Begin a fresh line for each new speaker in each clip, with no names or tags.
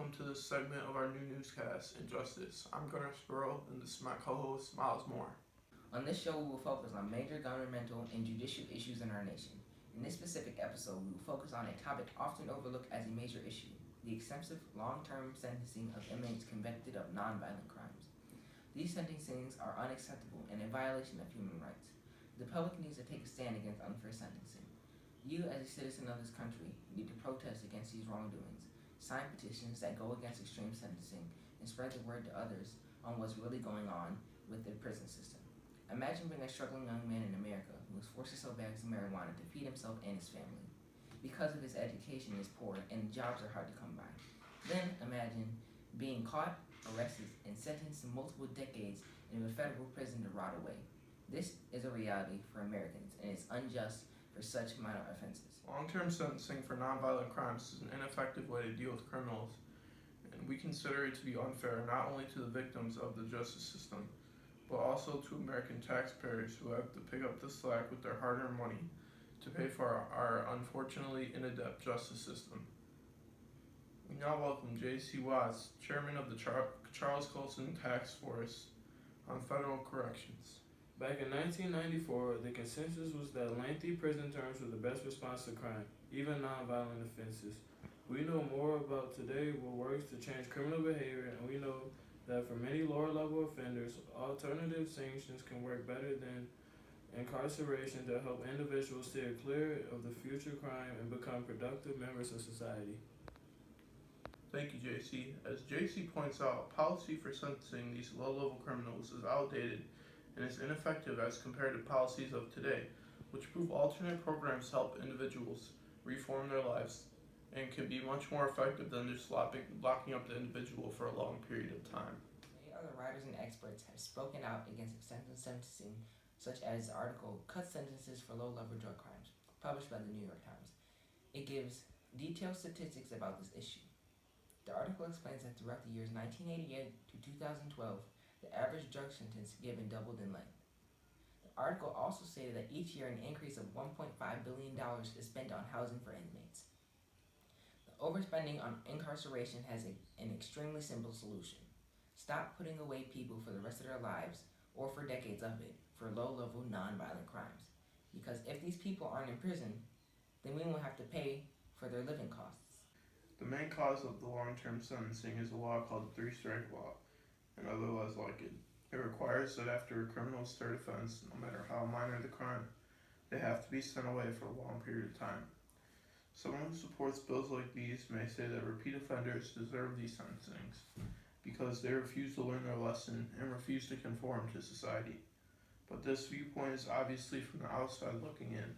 welcome to this segment of our new newscast, Injustice. I'm Gunnar Spurl, and this is my co-host, Miles Moore.
On this show, we will focus on major governmental and judicial issues in our nation. In this specific episode, we will focus on a topic often overlooked as a major issue: the excessive long-term sentencing of inmates convicted of nonviolent crimes. These sentencings are unacceptable and a violation of human rights. The public needs to take a stand against unfair sentencing. You, as a citizen of this country, need to protest against these wrongdoings, sign petitions that go against extreme sentencing, and spread the word to others on what's really going on with the prison system. Imagine being a struggling young man in America who was forced to sell bags of marijuana to feed himself and his family. Because of his education is poor and jobs are hard to come by. Then imagine being caught, arrested, and sentenced to multiple decades in a federal prison to rot away. This is a reality for Americans, and it's unjust for such minor offenses.
Long-term sentencing for nonviolent crimes is an ineffective way to deal with criminals, and we consider it to be unfair not only to the victims of the justice system, but also to American taxpayers who have to pick up the slack with their hard-earned money to pay for our unfortunately inadept justice system. We now welcome J.C. Watts, Chairman of the Charles Colson Task Force on Federal Corrections.
Back in 1994, the consensus was that lengthy prison terms were the best response to crime, even nonviolent offenses. We know more about today what works to change criminal behavior, and we know that for many lower-level offenders, alternative sanctions can work better than incarceration to help individuals steer clear of the future crime and become productive members of society.
Thank you, JC. As JC points out, policy for sentencing these low-level criminals is outdated and is ineffective as compared to policies of today, which prove alternate programs help individuals reform their lives and can be much more effective than just locking up the individual for a long period of time.
Many other writers and experts have spoken out against excessive sentencing, such as the article Cut Sentences for Low-Level Drug Crimes, published by the New York Times. It gives detailed statistics about this issue. The article explains that throughout the years 1988 to 2012, the average drug sentence given doubled in length. The article also stated that each year an increase of $1.5 billion is spent on housing for inmates. The overspending on incarceration has an extremely simple solution. Stop putting away people for the rest of their lives, or for decades of it, for low-level non-violent crimes. Because if these people aren't in prison, then we won't have to pay for their living costs.
The main cause of the long-term sentencing is a law called the three-strike law, and other laws like it. It requires that after a criminal's third offense, no matter how minor the crime, they have to be sent away for a long period of time. Someone who supports bills like these may say that repeat offenders deserve these sentencings because they refuse to learn their lesson and refuse to conform to society. But this viewpoint is obviously from the outside looking in.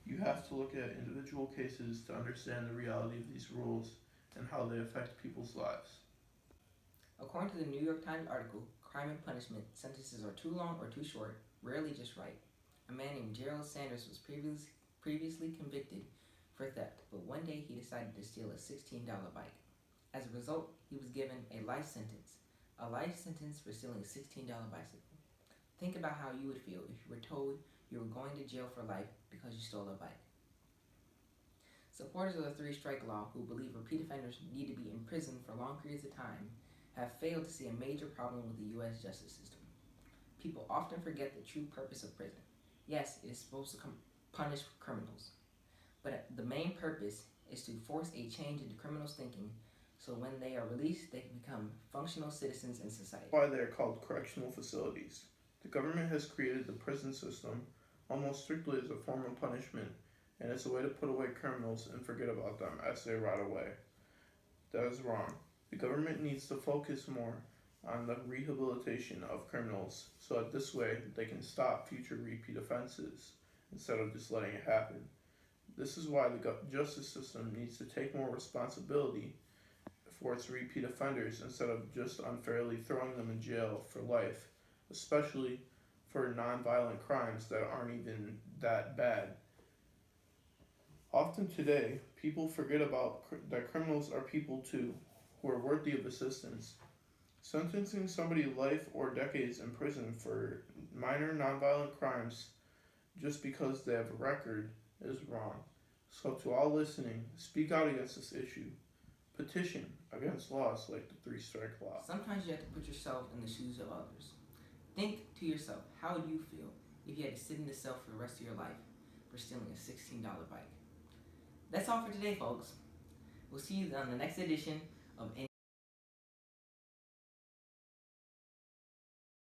You have to look at individual cases to understand the reality of these rules and how they affect people's lives.
According to the New York Times article, Crime and Punishment, sentences are too long or too short, rarely just right. A man named Gerald Sanders was previously convicted for theft, but one day he decided to steal a $16 bike. As a result, he was given a life sentence. A life sentence for stealing a $16 bicycle. Think about how you would feel if you were told you were going to jail for life because you stole a bike. Supporters of the three-strike law, who believe repeat offenders need to be in prison for long periods of time, have failed to see a major problem with the U.S. justice system. People often forget the true purpose of prison. Yes, it is supposed to punish criminals, but the main purpose is to force a change into criminals' thinking so when they are released, they can become functional citizens in society.
Why they are called correctional facilities. The government has created the prison system almost strictly as a form of punishment and as a way to put away criminals and forget about them as they rot away. That is wrong. The government needs to focus more on the rehabilitation of criminals so that this way they can stop future repeat offenses instead of just letting it happen. This is why the justice system needs to take more responsibility for its repeat offenders instead of just unfairly throwing them in jail for life, especially for nonviolent crimes that aren't even that bad. Often today, people forget about that criminals are people too, who are worthy of assistance. Sentencing somebody life or decades in prison for minor nonviolent crimes just because they have a record is wrong. So to all listening, speak out against this issue. petition against laws like the three-strike law.
Sometimes you have to put yourself in the shoes of others. Think to yourself, how would you feel if you had to sit in the cell for the rest of your life for stealing a $16 bike? That's all for today, folks. We'll see you on the next edition of